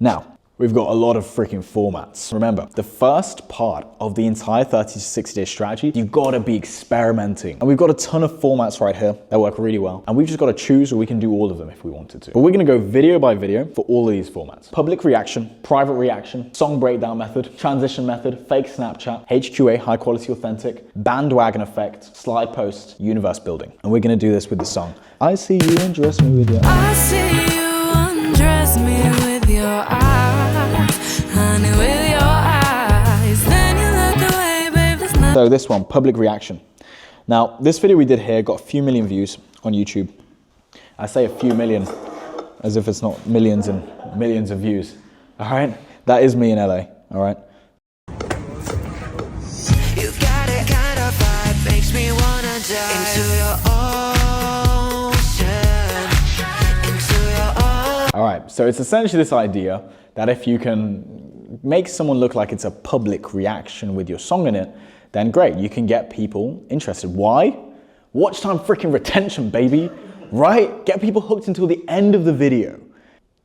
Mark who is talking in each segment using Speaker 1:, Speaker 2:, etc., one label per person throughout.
Speaker 1: Now, we've got a lot of freaking formats. Remember, the first part of the entire 30 to 60 day strategy, you've got to be experimenting. And we've got a ton of formats right here that work really well. And we've just got to choose, or we can do all of them if we wanted to. But we're going to go video by video for all of these formats. Public reaction, private reaction, song breakdown method, transition method, fake Snapchat, HQA, high quality authentic, bandwagon effect, slide post, universe building. And we're going to do this with the song. I see you undress me with your eyes.
Speaker 2: I see you undress me with your eyes, honey, with your eyes. Then you look away, babe, there's nothing.
Speaker 1: So this one, public reaction. Now, this video we did here got a few million views on YouTube. I say a few million as if it's not millions and millions of views. All right, that is me in LA. All right.
Speaker 2: You got it kind of vibe, makes me wanna dive into your ocean, into your ocean.
Speaker 1: All right, so it's essentially this idea that if you can make someone look like it's a public reaction with your song in it, then great, you can get people interested. Why? Watch time freaking retention, baby, right? Get people hooked until the end of the video.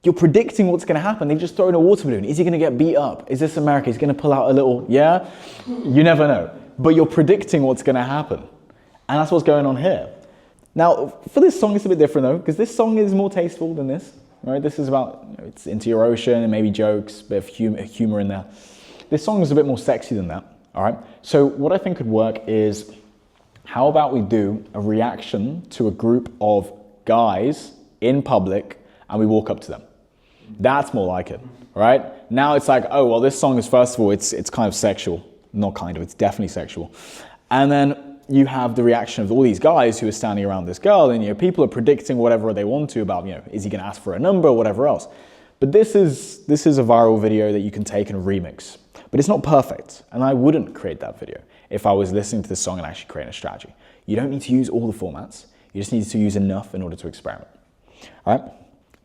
Speaker 1: You're predicting what's gonna happen. They've just thrown a water balloon. Is he gonna get beat up? Is this America? He's gonna pull out a little, yeah? You never know. But you're predicting what's gonna happen. And that's what's going on here. Now, for this song, it's a bit different though, because this song is more tasteful than this, right? This is about, it's into your ocean and maybe jokes, bit of humor in there. This song is a bit more sexy than that, all right? So what I think could work is, how about we do a reaction to a group of guys in public and we walk up to them. That's more like it, right? Now it's like, oh, well, this song is, first of all, it's kind of sexual. Not kind of, it's definitely sexual. And then you have the reaction of all these guys who are standing around this girl, and people are predicting whatever they want to about, is he gonna ask for a number or whatever else. But this is a viral video that you can take and remix. But it's not perfect, and I wouldn't create that video if I was listening to this song and actually creating a strategy. You don't need to use all the formats. You just need to use enough in order to experiment. All right?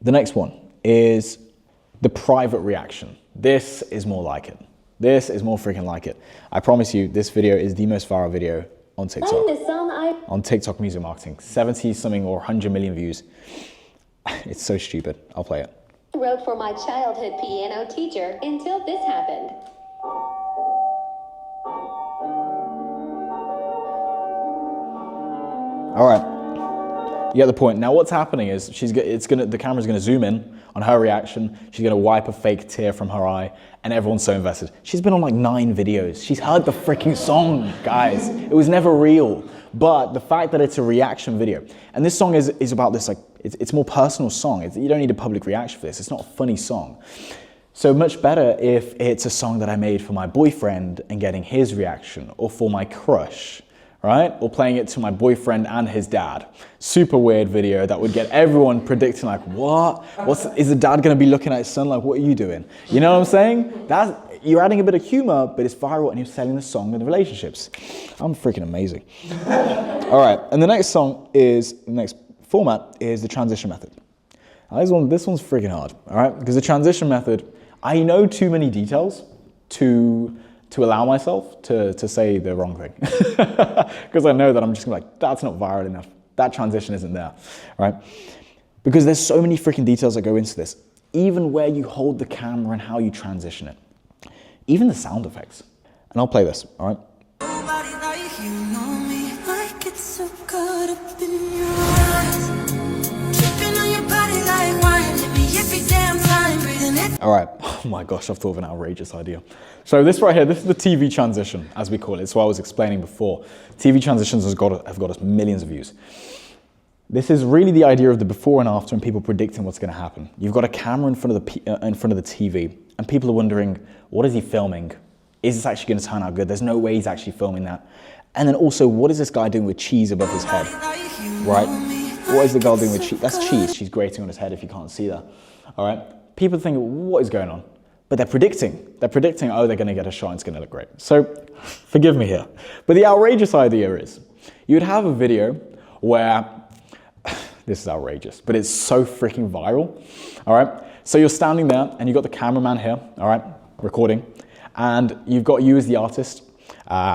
Speaker 1: The next one is the private reaction. This is more like it. This is more freaking like it. I promise you, this video is the most viral video on TikTok. On TikTok music marketing. 70 something or 100 million views. It's so stupid. I'll play it.
Speaker 3: Wrote for my childhood piano teacher until this happened.
Speaker 1: All right. You get the point. Now what's happening is the camera's gonna zoom in on her reaction. She's gonna wipe a fake tear from her eye, and everyone's so invested. She's been on like 9 videos. She's heard the freaking song, guys. It was never real. But the fact that it's a reaction video, and this song is about this, like, it's more personal song. You don't need a public reaction for this. It's not a funny song. So much better if it's a song that I made for my boyfriend and getting his reaction, or for my crush, right? Or playing it to my boyfriend and his dad. Super weird video that would get everyone predicting like, what? Is the dad gonna be looking at his son like, what are you doing? You know what I'm saying? You're adding a bit of humor, but it's viral and you're selling the song and the relationships. I'm freaking amazing. All right, and the next format is the transition method. Now this one's freaking hard, all right? Because the transition method, I know too many details to allow myself to say the wrong thing. Because I know that I'm just gonna be like, that's not viral enough. That transition isn't there, right? Because there's so many freaking details that go into this. Even where you hold the camera and how you transition it. Even the sound effects. And I'll play this, all right?
Speaker 2: Nobody like you know me, like it's so good up in your eyes. Tripping on your body like wine, hit me every damn time, breathing it.
Speaker 1: All right, oh my gosh, I've thought of an outrageous idea. So this right here, this is the TV transition, as we call it. It's what I was explaining before. TV transitions have got us millions of views. This is really the idea of the before and after and people predicting what's gonna happen. You've got a camera in front of the TV, and people are wondering, what is he filming? Is this actually gonna turn out good? There's no way he's actually filming that. And then also, what is this guy doing with cheese above his head, right? What is the girl doing with cheese? That's cheese she's grating on his head if you can't see that, all right? People think, what is going on? But they're predicting, oh, they're gonna get a shot and it's gonna look great. So, forgive me here. But the outrageous idea is, you would have a video where, this is outrageous, but it's so freaking viral, all right? So you're standing there and you've got the cameraman here, all right, recording, and you've got you as the artist,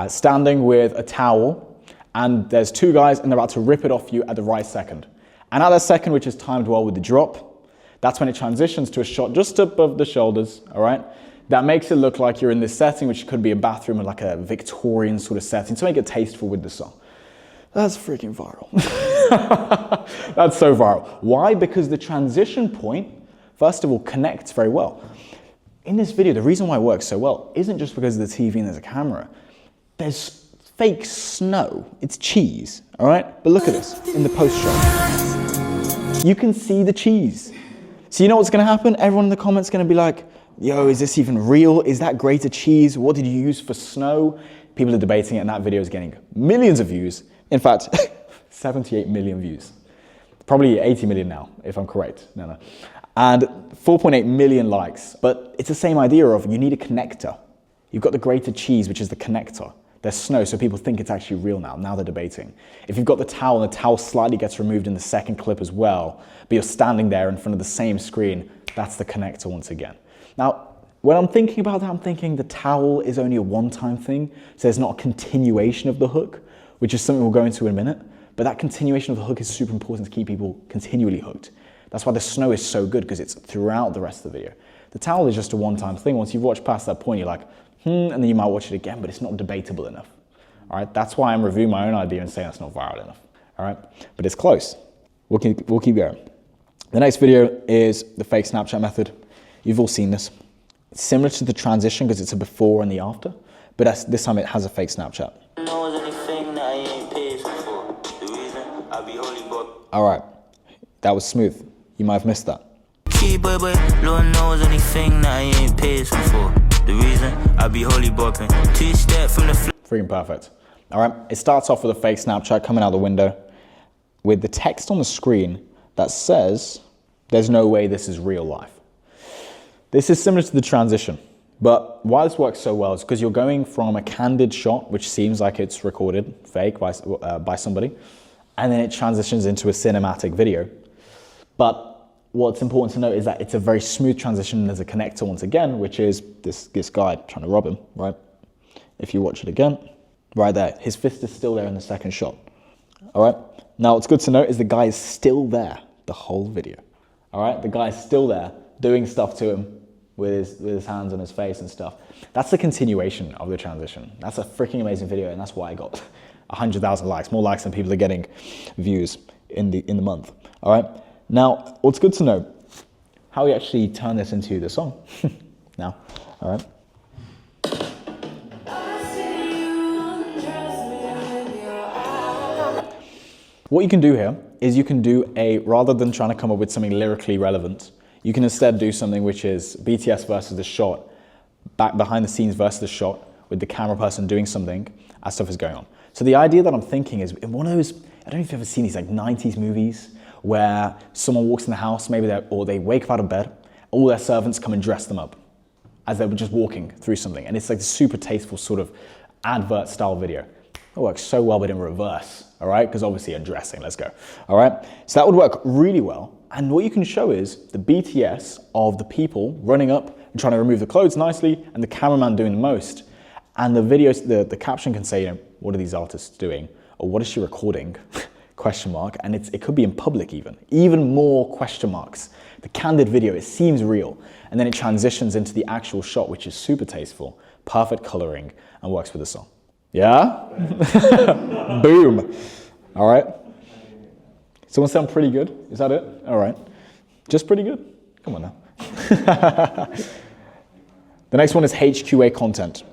Speaker 1: standing with a towel, and there's 2 guys and they're about to rip it off you at the right second. And at that second, which is timed well with the drop, That's when it transitions to a shot just above the shoulders, all right? That makes it look like you're in this setting, which could be a bathroom or like a Victorian sort of setting, to make it tasteful with the song. That's freaking viral. That's so viral. Why? Because the transition point, first of all, connects very well. In this video, the reason why it works so well isn't just because of the TV and there's a camera. There's fake snow. It's cheese, all right? But look at this in the post shot. You can see the cheese. So you know what's gonna happen? Everyone in the comments is gonna be like, yo, is this even real? Is that grated cheese? What did you use for snow? People are debating it and that video is getting millions of views. In fact, 78 million views. Probably 80 million now, if I'm correct. No. And 4.8 million likes. But it's the same idea of you need a connector. You've got the grated cheese, which is the connector. There's snow, so people think it's actually real now. Now they're debating. If you've got the towel, and the towel slightly gets removed in the second clip as well, but you're standing there in front of the same screen, that's the connector once again. Now, when I'm thinking about that, I'm thinking the towel is only a one-time thing, so there's not a continuation of the hook, which is something we'll go into in a minute. But that continuation of the hook is super important to keep people continually hooked. That's why the snow is so good, because it's throughout the rest of the video. The towel is just a one-time thing. Once you've watched past that point, you're like, and then you might watch it again, but it's not debatable enough. All right, that's why I'm reviewing my own idea and saying that's not viral enough. All right, but it's close. We'll keep going. The next video is the fake Snapchat method. You've all seen this. It's similar to the transition because it's a before and the after, but this time it has a fake Snapchat. All right, that was smooth. You might have missed that.
Speaker 4: Lord knows anything that I ain't paid for. The reason I be holy bopping. 2-step from the
Speaker 1: Freaking perfect. All right, it starts off with a fake Snapchat coming out the window with the text on the screen that says, there's no way this is real life. This is similar to the transition, but why this works so well is because you're going from a candid shot, which seems like it's recorded, fake, by somebody, and then it transitions into a cinematic video. But what's important to note is that it's a very smooth transition. There's a connector once again, which is this guy trying to rob him, right? If you watch it again, right there, his fist is still there in the second shot. All right, now what's good to note is the guy is still there the whole video. All right, the guy's still there doing stuff to him with his hands on his face and stuff. That's the continuation of the transition. That's a freaking amazing video, and that's why I got 100,000 likes, more likes than people are getting views in the month. All right. Now, what's good to know, how we actually turn this into the song now. All right. What you can do here is you can do rather than trying to come up with something lyrically relevant, you can instead do something which is BTS versus the shot, back behind the scenes versus the shot, with the camera person doing something as stuff is going on. So the idea that I'm thinking is in one of those, I don't know if you've ever seen these like 90s movies where someone walks in the house, maybe they wake up out of bed, all their servants come and dress them up as they were just walking through something. And it's like a super tasteful sort of advert style video. It works so well, but in reverse, all right? Because obviously you're dressing, let's go, all right? So that would work really well. And what you can show is the BTS of the people running up and trying to remove the clothes nicely, and the cameraman doing the most. And the videos, the caption can say, you know, what are these artists doing? Or what is she recording? Question mark. And it could be in public even more question marks. The candid video, it seems real. And then it transitions into the actual shot, which is super tasteful, perfect coloring, and works with the song. Yeah? Boom. All right. Someone sound pretty good? Is that it? All right. Just pretty good? Come on now. The next one is HQA content.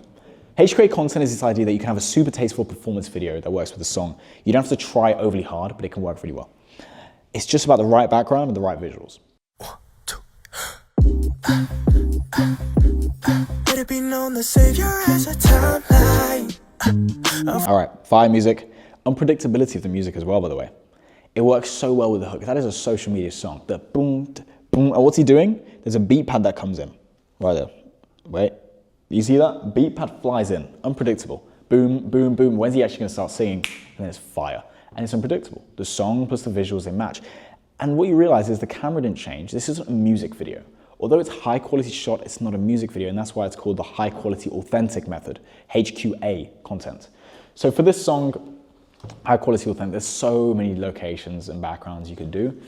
Speaker 1: HQA content is this idea that you can have a super tasteful performance video that works with the song. You don't have to try overly hard, but it can work really well. It's just about the right background and the right visuals.
Speaker 4: 1, 2. Let it be known the savior has a timeline.
Speaker 1: All right, fire music. Unpredictability of the music as well, by the way. It works so well with the hook. That is a social media song. The boom, boom. And what's he doing? There's a beat pad that comes in. Right there. Wait. You see that? Beat pad flies in. Unpredictable. Boom, boom, boom. When's he actually going to start singing? And then it's fire. And it's unpredictable. The song plus the visuals, they match. And what you realize is the camera didn't change. This isn't a music video. Although it's high quality shot, it's not a music video. And that's why it's called the high quality authentic method. HQA content. So for this song, high quality authentic, there's so many locations and backgrounds you can do.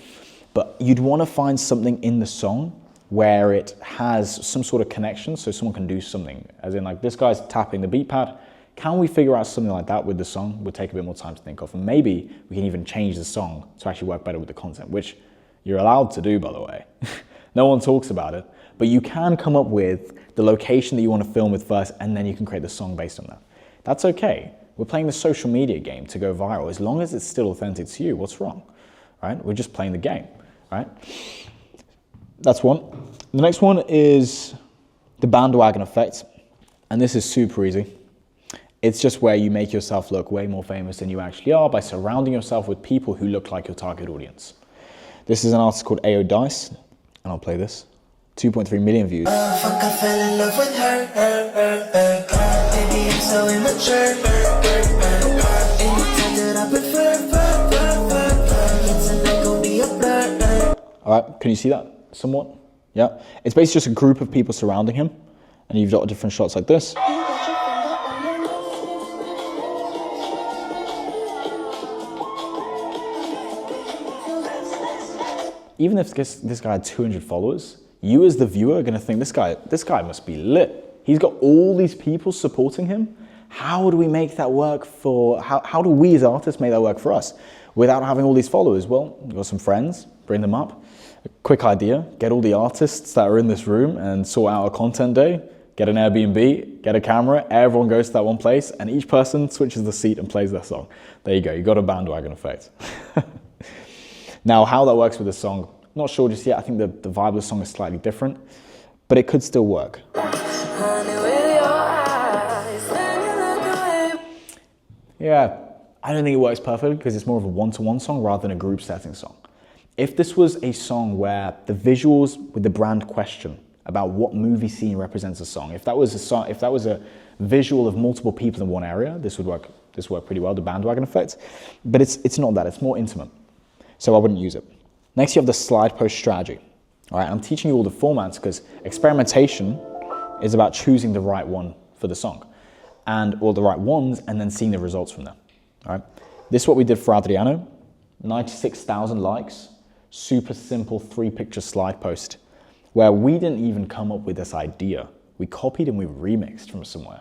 Speaker 1: But you'd want to find something in the song where it has some sort of connection so someone can do something. As in, like, this guy's tapping the beat pad. Can we figure out something like that with the song? Would take a bit more time to think of. And maybe we can even change the song to actually work better with the content, which you're allowed to do, by the way. No one talks about it. But you can come up with the location that you want to film with first, and then you can create the song based on that. That's okay. We're playing the social media game to go viral. As long as it's still authentic to you, what's wrong? Right? We're just playing the game, right? That's one. The next one is the bandwagon effect. And this is super easy. It's just where you make yourself look way more famous than you actually are by surrounding yourself with people who look like your target audience. This is an artist called AO Dice, and I'll play this. 2.3 million views.
Speaker 5: Fuck, I fell in love with her. Baby, I'm so immature. Anytime that I prefer, it's gonna be a blur.
Speaker 1: All right, can you see that somewhat? Yeah. It's basically just a group of people surrounding him, and you've got different shots like this. Even if this guy had 200 followers, you as the viewer are gonna think this guy must be lit. He's got all these people supporting him. How do we make that work how do we as artists make that work for us without having all these followers? Well, you've got some friends, bring them up. A quick idea, get all the artists that are in this room and sort out a content day, get an Airbnb, get a camera, everyone goes to that one place, and each person switches the seat and plays their song. There you go, you got a bandwagon effect. Now, how that works with the song, not sure just yet. I think the vibe of the song is slightly different, but it could still work. Yeah, I don't think it works perfectly because it's more of a one-to-one song rather than a group setting song. If this was a song where the visuals with the brand question about what movie scene represents a song, if that was a visual of multiple people in one area, this would work pretty well, the bandwagon effect. But it's not that, it's more intimate. So I wouldn't use it. Next, you have the slide post strategy. All right, I'm teaching you all the formats because experimentation is about choosing the right one for the song or the right ones and then seeing the results from them. All right, this is what we did for Adriano. 96,000 likes, super simple 3-picture slide post where we didn't even come up with this idea. We copied and we remixed from somewhere,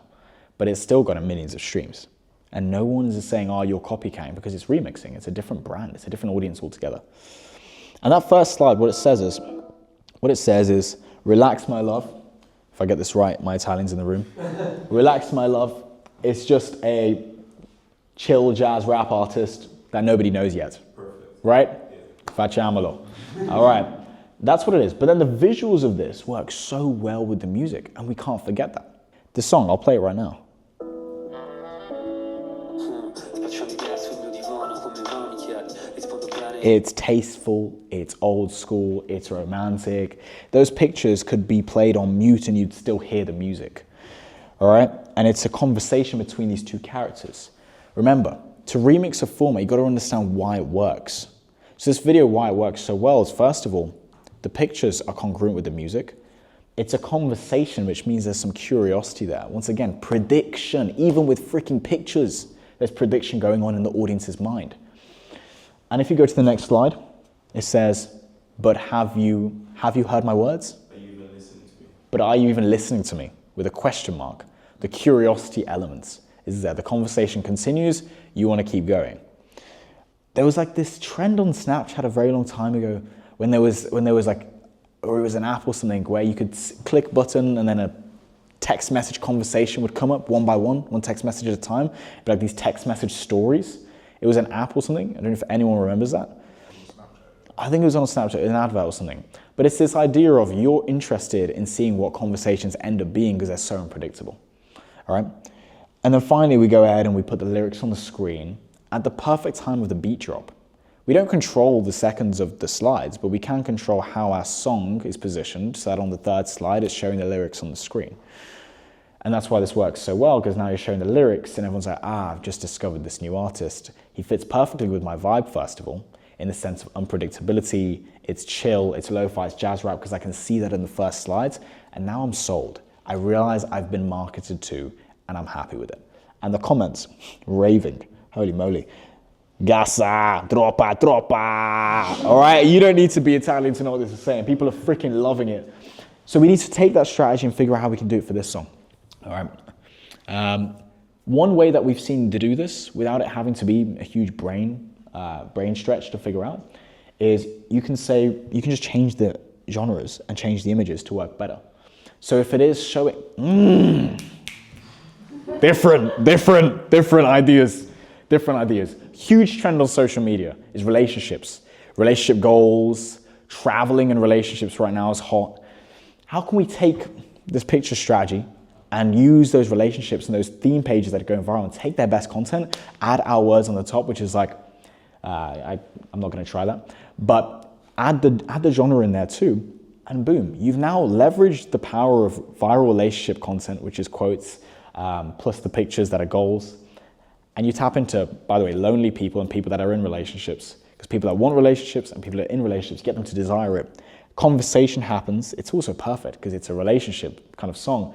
Speaker 1: but it's still got millions of streams. And no one is saying, oh, you're copycatting because it's remixing. It's a different brand. It's a different audience altogether. And that first slide, what it says is, relax my love. If I get this right, my Italian's in the room. Relax my love. It's just a chill jazz rap artist that nobody knows yet. Perfect. Right? Yeah. Facciamolo. All right. That's what it is. But then the visuals of this work so well with the music, and we can't forget that. This song, I'll play it right now. It's tasteful, it's old school, it's romantic. Those pictures could be played on mute and you'd still hear the music. All right? And it's a conversation between these two characters. Remember, to remix a format, you've got to understand why it works. So this video, why it works so well is, first of all, the pictures are congruent with the music. It's a conversation, which means there's some curiosity there. Once again, prediction, even with freaking pictures, there's prediction going on in the audience's mind. And if you go to the next slide, it says, but have you heard my words? Are you even listening to me? But are you even listening to me? With a question mark. The curiosity elements is there. The conversation continues. You want to keep going. There was like this trend on Snapchat a very long time ago when there was like, or it was an app or something where you could click button and then a text message conversation would come up one by one text message at a time. But like these text message stories. It was an app or something. I don't know if anyone remembers that. I think it was on Snapchat, an advert or something. But it's this idea of you're interested in seeing what conversations end up being because they're so unpredictable. All right? And then finally, we go ahead and we put the lyrics on the screen at the perfect time of the beat drop. We don't control the seconds of the slides, but we can control how our song is positioned so that on the third slide, it's showing the lyrics on the screen. And that's why this works so well, because now you're showing the lyrics and everyone's like, I've just discovered this new artist. He fits perfectly with my vibe, first of all, in the sense of unpredictability. It's chill, it's lo-fi, it's jazz rap, because I can see that in the first slides. And now I'm sold. I realize I've been marketed to, and I'm happy with it. And the comments, raving, holy moly. Gasa, troppa, troppa. All right, you don't need to be Italian to know what this is saying. People are freaking loving it. So we need to take that strategy and figure out how we can do it for this song. All right. One way that we've seen to do this without it having to be a huge brain stretch to figure out is you can just change the genres and change the images to work better. So if it is showing, different ideas. Huge trend on social media is relationships, relationship goals, traveling and relationships right now is hot. How can we take this picture strategy and use those relationships and those theme pages that are going viral and take their best content, add our words on the top, which is like, I'm not gonna try that, but add the genre in there too, and boom, you've now leveraged the power of viral relationship content, which is quotes, plus the pictures that are goals. And you tap into, by the way, lonely people and people that are in relationships, because people that want relationships and people that are in relationships, get them to desire it. Conversation happens. It's also perfect because it's a relationship kind of song.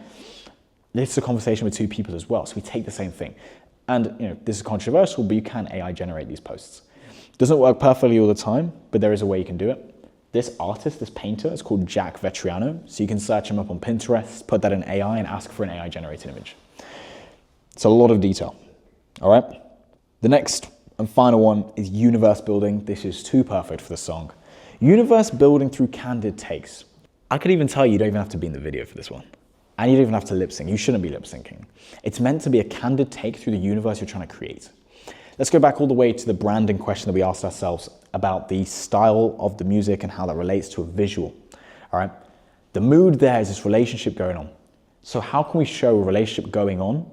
Speaker 1: It's a conversation with two people as well. So we take the same thing. And this is controversial, but you can AI generate these posts. Doesn't work perfectly all the time, but there is a way you can do it. This artist, this painter, is called Jack Vetriano. So you can search him up on Pinterest, put that in AI and ask for an AI generated image. It's a lot of detail. All right. The next and final one is universe building. This is too perfect for the song. Universe building through candid takes. I could even tell you don't even have to be in the video for this one. And you don't even have to lip sync. You shouldn't be lip syncing. It's meant to be a candid take through the universe you're trying to create. Let's go back all the way to the branding question that we asked ourselves about the style of the music and how that relates to a visual. All right. The mood there is this relationship going on. So how can we show a relationship going on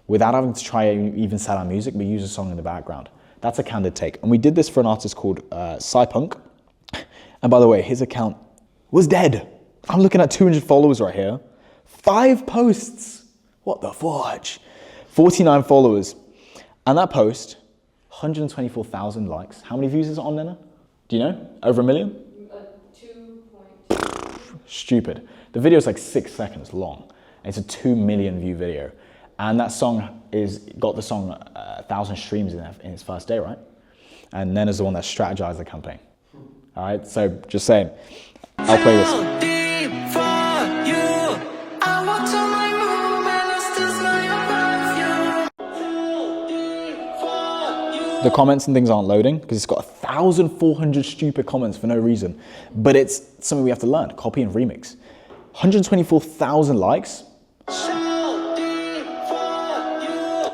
Speaker 1: without having to try and even sell our music, but use a song in the background? That's a candid take. And we did this for an artist called Cypunk. And by the way, his account was dead. I'm looking at 200 followers right here. 5 posts. What the fudge? 49 followers. And that post, 124,000 likes. How many views is it on, Nina? Do you know? Over 1 million? 2.2. Stupid. The video is like 6 seconds long. And it's a 2 million view video. And that song got the song 1,000 streams in its first day, right? And Nena's the one that strategized the campaign. All right, so just saying, I'll play this. The comments and things aren't loading because it's got 1,400 stupid comments for no reason. But it's something we have to learn, copy and remix. 124,000 likes.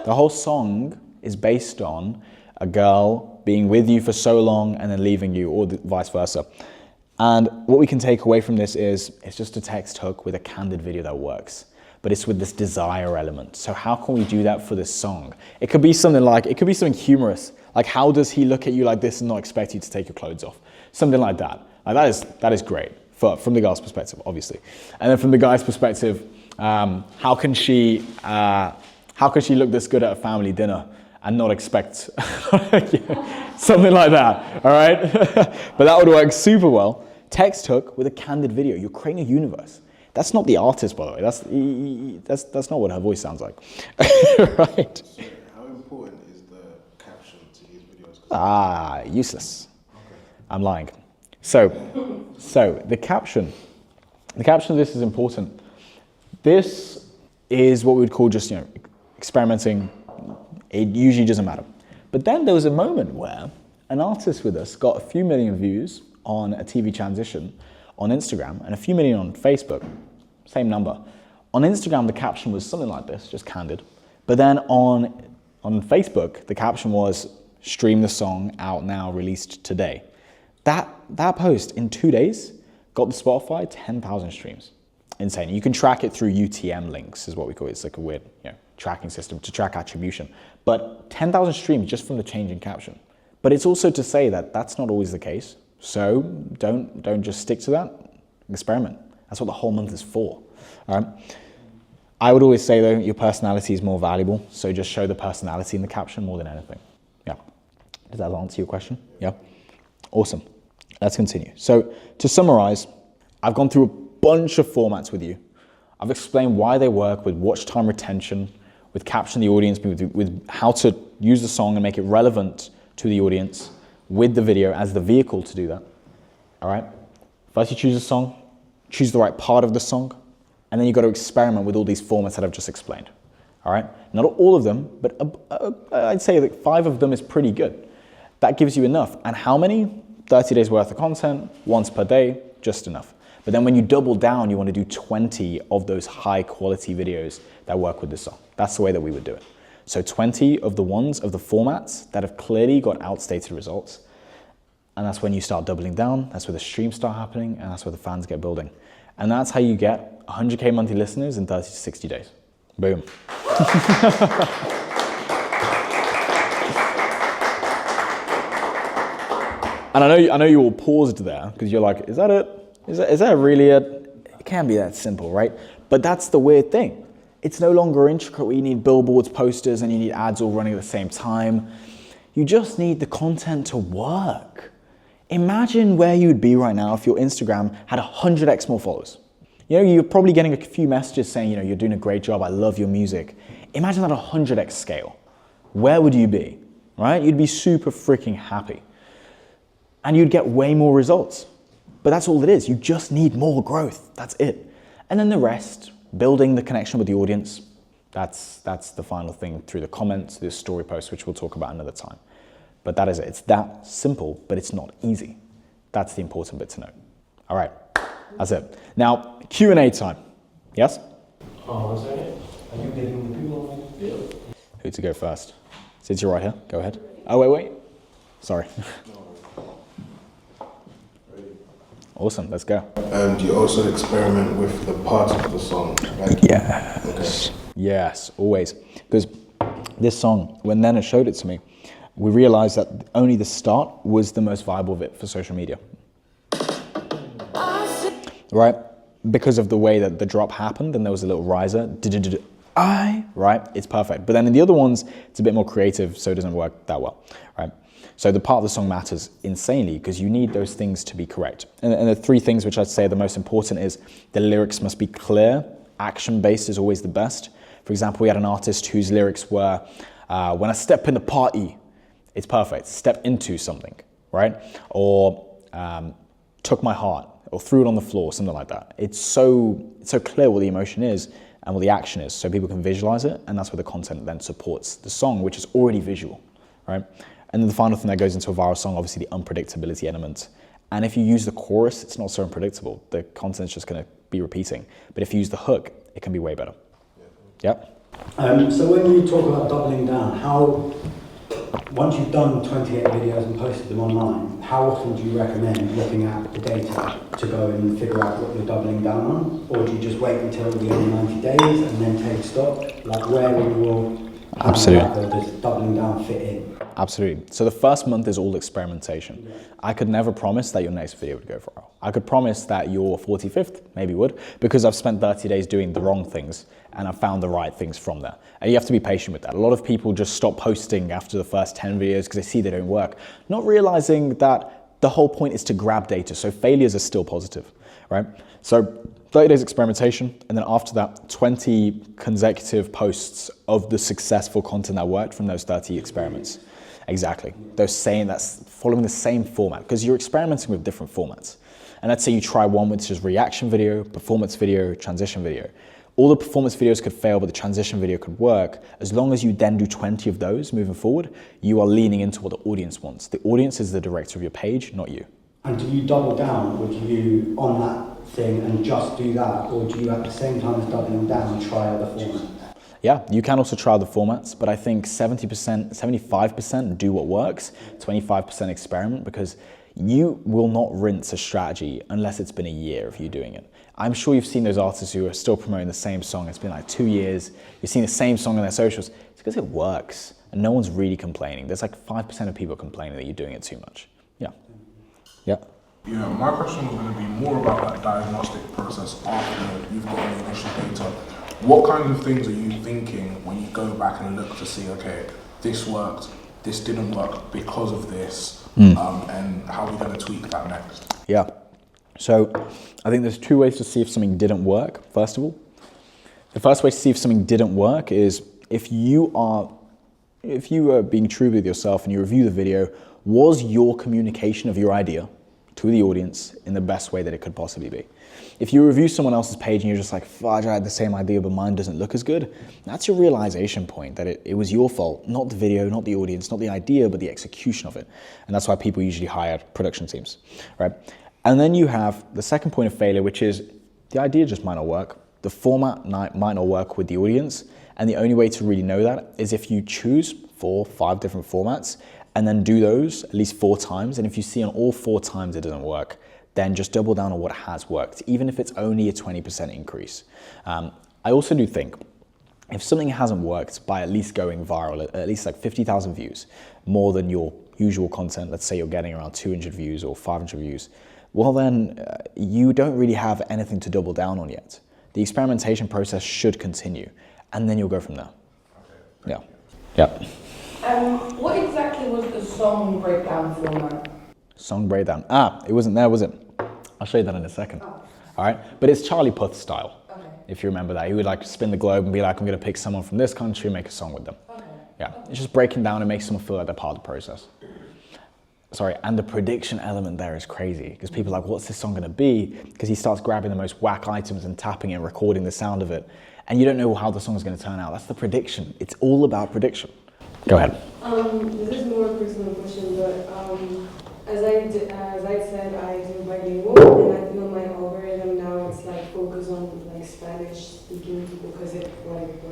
Speaker 1: The whole song is based on a girl being with you for so long and then leaving you, or vice versa. And what we can take away from this is it's just a text hook with a candid video that works, but it's with this desire element. So how can we do that for this song? It could be something humorous, like how does he look at you like this and not expect you to take your clothes off? Something like that. Like that is great from the girl's perspective, obviously. And then from the guy's perspective, how can she look this good at a family dinner and not expect something like that, all right? But that would work super well. Text hook with a candid video. You're creating a universe. That's not the artist, by the way. That's not what her voice sounds like, right?
Speaker 6: So how important is the caption to his videos?
Speaker 1: Useless. Okay. I'm lying. So the caption of this is important. This is what we would call just, experimenting. It usually doesn't matter. But then there was a moment where an artist with us got a few million views on a TV transition on Instagram and a few million on Facebook, same number. On Instagram, the caption was something like this, just candid. But then on Facebook, the caption was, stream the song out now, released today. That post in 2 days got the Spotify 10,000 streams. Insane. You can track it through UTM links is what we call it. It's like a weird tracking system to track attribution. But 10,000 streams just from the change in caption. But it's also to say that that's not always the case. So don't just stick to that. Experiment. That's what the whole month is for. All right. I would always say though, your personality is more valuable. So just show the personality in the caption more than anything. Yeah. Does that answer your question? Yeah. Awesome. Let's continue. So to summarize, I've gone through a bunch of formats with you. I've explained why they work with watch time retention, with caption the audience, with how to use the song and make it relevant to the audience with the video as the vehicle to do that. All right? First you choose a song, choose the right part of the song, and then you've got to experiment with all these formats that I've just explained. All right? Not all of them, but I'd say that 5 of them is pretty good. That gives you enough. And how many? 30 days worth of content, once per day, just enough. But then when you double down, you want to do 20 of those high quality videos that work with the song. That's the way that we would do it. So 20 of the ones of the formats that have clearly got outstated results. And that's when you start doubling down. That's where the streams start happening. And that's where the fans get building. And that's how you get 100K monthly listeners in 30 to 60 days. Boom. And I know you all paused there because you're like, is that it? Is that really it? It can't be that simple, right? But that's the weird thing. It's no longer intricate where you need billboards, posters, and you need ads all running at the same time. You just need the content to work. Imagine where you'd be right now if your Instagram had 100x more followers. You know, you're probably getting a few messages saying, you know, you're doing a great job, I love your music. Imagine that 100x scale. Where would you be, right? You'd be super freaking happy. And you'd get way more results. But that's all it is. You just need more growth. That's it. And then the rest, building the connection with the audience, that's the final thing through the comments, the story posts, which we'll talk about another time. But that is it. It's that simple, but it's not easy. That's the important bit to know. All right, that's it. Now, Q&A time. Yes?
Speaker 7: Oh, is that it? Are you getting the people on the field?
Speaker 1: Who to go first? Since you're right here, go ahead. Oh, wait. Sorry. Awesome, let's go.
Speaker 6: And you also experiment with the parts of the song. Like,
Speaker 1: Yes. Okay. Yes, always. Because this song, when Nena showed it to me, we realized that only the start was the most viable bit for social media. Right? Because of the way that the drop happened and there was a little riser. Right? It's perfect. But then in the other ones, it's a bit more creative, so it doesn't work that well. Right? So the part of the song matters insanely because you need those things to be correct. And the 3 things which I'd say are the most important is the lyrics must be clear. Action-based is always the best. For example, we had an artist whose lyrics were, when I step in the party, it's perfect. Step into something, right? Or took my heart, or threw it on the floor, something like that. It's so clear what the emotion is and what the action is, so people can visualize it, and that's where the content then supports the song, which is already visual, right? And then the final thing that goes into a viral song, obviously the unpredictability element. And if you use the chorus, it's not so unpredictable. The content's just gonna be repeating. But if you use the hook, it can be way better. Yep.
Speaker 7: So when you talk about doubling down, once you've done 28 videos and posted them online, how often do you recommend looking at the data to go and figure out what you're doubling down on? Or do you just wait until the end of 90 days and then take stock? Like where in your
Speaker 1: Absolutely.
Speaker 7: does doubling down fit in?
Speaker 1: Absolutely. So the first month is all experimentation. I could never promise that your next video would go viral. I could promise that your 45th maybe would, because I've spent 30 days doing the wrong things and I've found the right things from there. And you have to be patient with that. A lot of people just stop posting after the first 10 videos because they see they don't work, not realizing that the whole point is to grab data. So failures are still positive, right? So 30 days experimentation, and then after that, 20 consecutive posts of the successful content that worked from those 30 experiments. Exactly. That's following the same format, because you're experimenting with different formats. And let's say you try one which is reaction video, performance video, transition video. All the performance videos could fail, but the transition video could work. As long as you then do 20 of those moving forward, you are leaning into what the audience wants. The audience is the director of your page, not you.
Speaker 7: And do you double down, or do you on that thing and just do that, or do you at the same time as doubling down try other formats?
Speaker 1: Yeah, you can also try the formats, but I think 70%, 75% do what works, 25% experiment, because you will not rinse a strategy unless it's been a year of you doing it. I'm sure you've seen those artists who are still promoting the same song. It's been like 2 years. You've seen the same song on their socials. It's because it works and no one's really complaining. There's like 5% of people complaining that you're doing it too much. Yeah. Yeah.
Speaker 6: Yeah, my question was going to be more about that diagnostic process after you've got the initial data. What kinds of things are you thinking when you go back and look to see, okay, this worked, this didn't work because of this, and how are we going to tweak that next?
Speaker 1: Yeah. So I think there's 2 ways to see if something didn't work, first of all. The first way to see if something didn't work is if you are if you were being true with yourself and you review the video, was your communication of your idea to the audience in the best way that it could possibly be? If you review someone else's page and you're just like, fudge, I had the same idea, but mine doesn't look as good, that's your realization point that it was your fault, not the video, not the audience, not the idea, but the execution of it. And that's why people usually hire production teams, right? And then you have the second point of failure, which is the idea just might not work. The format might not work with the audience. And the only way to really know that is if you choose 4, 5 different formats and then do those at least 4 times. And if you see on all 4 times it doesn't work, then just double down on what has worked, even if it's only a 20% increase. I also do think if something hasn't worked by at least going viral, at least like 50,000 views, more than your usual content, let's say you're getting around 200 views or 500 views, well then you don't really have anything to double down on yet. The experimentation process should continue, and then you'll go from there. Yeah. Yeah.
Speaker 8: What exactly was the song breakdown format?
Speaker 1: Song breakdown. It wasn't there, was it? I'll show you that in a second. All right, but it's Charlie Puth style. Okay. If you remember that, he would like spin the globe and be like, I'm going to pick someone from this country and make a song with them. Okay. Yeah, it's just breaking down and makes someone feel like they're part of the process. Sorry, and the prediction element there is crazy because people are like, what's this song going to be? Because he starts grabbing the most whack items and tapping it and recording the sound of it. And you don't know how the song is going to turn out. That's the prediction. It's all about prediction. Go ahead.
Speaker 9: This is more a personal question, but as I said, I do bilingual, and I feel my algorithm now it's like focus on like Spanish-speaking people because it worked.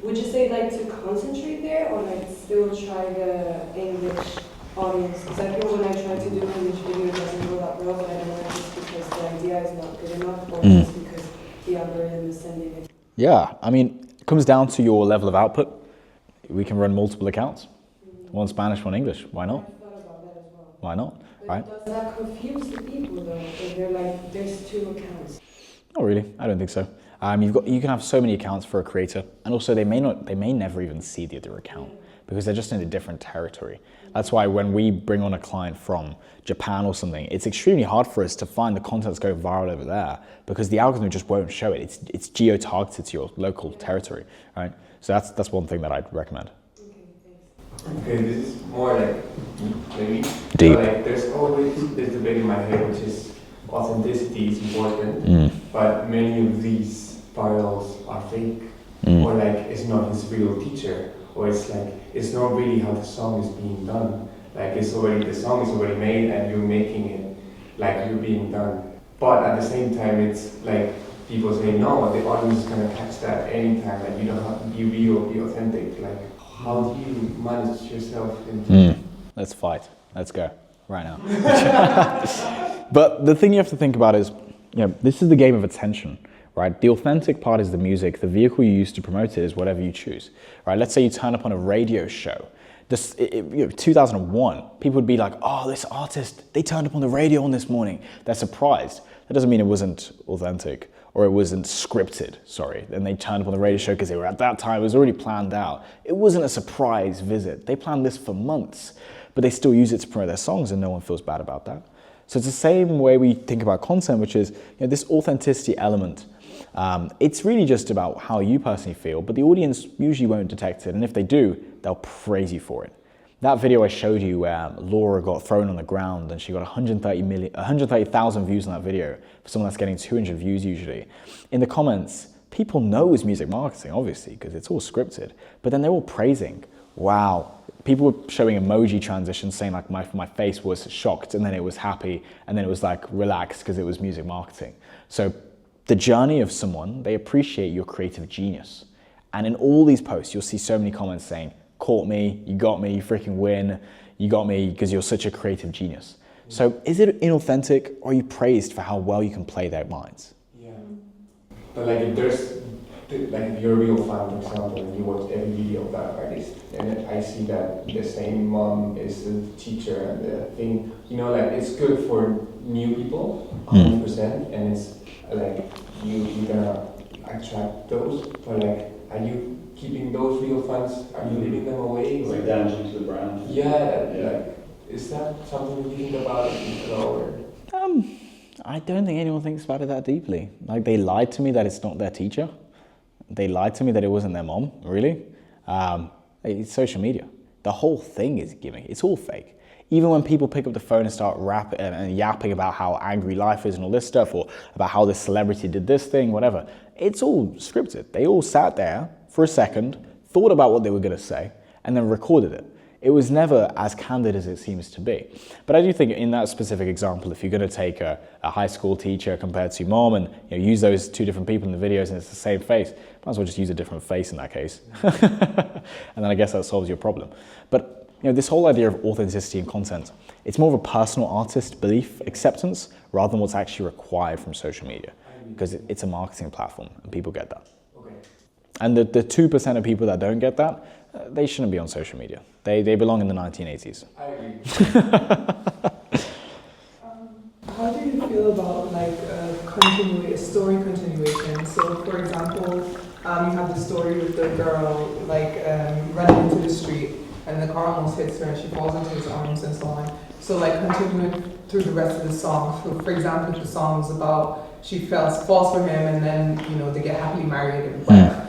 Speaker 9: Would you say like to concentrate there, or like still try the English audience? Because I feel when I try to do English video, it doesn't go that well, but I don't know if it's because the idea is not good enough, or just because the algorithm is sending it.
Speaker 1: Yeah, I mean, it comes down to your level of output. We can run multiple accounts. One Spanish, one English. Why not? Why not?
Speaker 9: But
Speaker 1: right?
Speaker 9: does that confuse the people though? If they're like, there's 2 accounts.
Speaker 1: Not really. I don't think so. You can have so many accounts for a creator, and also they may never even see the other account because they're just in a different territory. That's why when we bring on a client from Japan or something, it's extremely hard for us to find the content that's going viral over there because the algorithm just won't show it. It's geo-targeted to your local territory, right? So that's one thing that I'd recommend.
Speaker 10: Okay, this is more like maybe
Speaker 1: deep.
Speaker 10: But like there's always this debate in my head, which is authenticity is important, but many of these virals are fake, or like it's not his real teacher, or it's like it's not really how the song is being done. Like the song is already made, and you're making it like you're being done. But at the same time, it's like people say no, the audience is gonna catch that anytime. Like you don't have to be real, be authentic. Like how do you manage yourself?
Speaker 1: Let's fight. Let's go right now. But the thing you have to think about is, this is the game of attention, right? The authentic part is the music. The vehicle you use to promote it is whatever you choose, right? Let's say you turn up on a radio show. 2001, people would be like, oh, this artist, they turned up on the radio on this morning. They're surprised. That doesn't mean it wasn't authentic or it wasn't scripted, sorry. And they turned up on the radio show because they were at that time, it was already planned out. It wasn't a surprise visit. They planned this for months, but they still use it to promote their songs and no one feels bad about that. So it's the same way we think about content, which is this authenticity element. It's really just about how you personally feel, but the audience usually won't detect it. And if they do, they'll praise you for it. That video I showed you where Laura got thrown on the ground and she got 130,000 views on that video for someone that's getting 200 views usually. In the comments, people know it's music marketing, obviously, because it's all scripted, but then they're all praising. Wow. People were showing emoji transitions saying like my face was shocked and then it was happy and then it was like relaxed because it was music marketing. So the journey of someone, they appreciate your creative genius. And in all these posts, you'll see so many comments saying, caught me, you got me, you freaking win, you got me because you're such a creative genius. So is it inauthentic or are you praised for how well you can play their minds?
Speaker 10: Yeah. But like if there's, like if you're a real fan, for example, and you watch every video of that artist, and I see that the same mom is the teacher and the thing, like it's good for new people, 100%, and it's like you're gonna attract those, but like, are you keeping those real fans? Are you leaving them away?
Speaker 7: It's like damaging to the brand.
Speaker 10: Yeah, like, is that something you think about at all?
Speaker 1: I don't think anyone thinks about it that deeply. Like they lied to me that it's not their teacher. They lied to me that it wasn't their mom, really. It's social media. The whole thing is gimmick. It's all fake. Even when people pick up the phone and start rapping and yapping about how angry life is and all this stuff, or about how this celebrity did this thing, whatever, it's all scripted. They all sat there for a second, thought about what they were going to say, and then recorded it. It was never as candid as it seems to be. But I do think in that specific example, if you're going to take a high school teacher compared to mom and use those two different people in the videos and it's the same face, might as well just use a different face in that case. And then I guess that solves your problem. But this whole idea of authenticity in content, it's more of a personal artist belief acceptance rather than what's actually required from social media, because it's a marketing platform and people get that.
Speaker 10: Okay.
Speaker 1: And the 2% of people that don't get that, they shouldn't be on social media. They belong in the 1980s.
Speaker 10: I agree.
Speaker 8: How do you feel about like a story continuation? So, for example, you have the story with the girl like running into the street, and the car almost hits her, and she falls into his arms, and so on. So, like continuing through the rest of the song. So, for example, if the song is about she falls for him, and then they get happily married and whatever.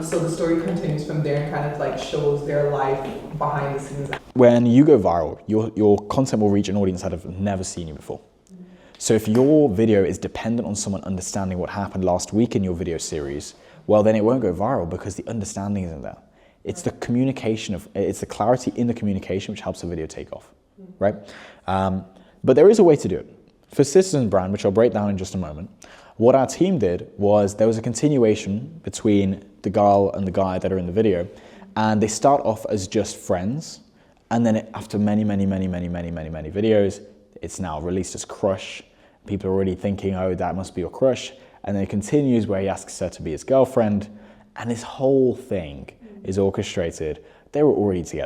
Speaker 8: So the story continues from there and kind of like shows their life behind the scenes.
Speaker 1: When you go viral, your content will reach an audience that have never seen you before. So if your video is dependent on someone understanding what happened last week in your video series, well then it won't go viral because the understanding isn't there. It's the communication it's the clarity in the communication which helps a video take off, right? But there is a way to do it. For Citizen Brand, which I'll break down in just a moment, what our team did was there was a continuation between the girl and the guy that are in the video, and they start off as just friends, and then after many videos, it's now released as Crush. People are already thinking, oh, that must be your crush, and then it continues where he asks her to be his girlfriend, and this whole thing is orchestrated. They were already together.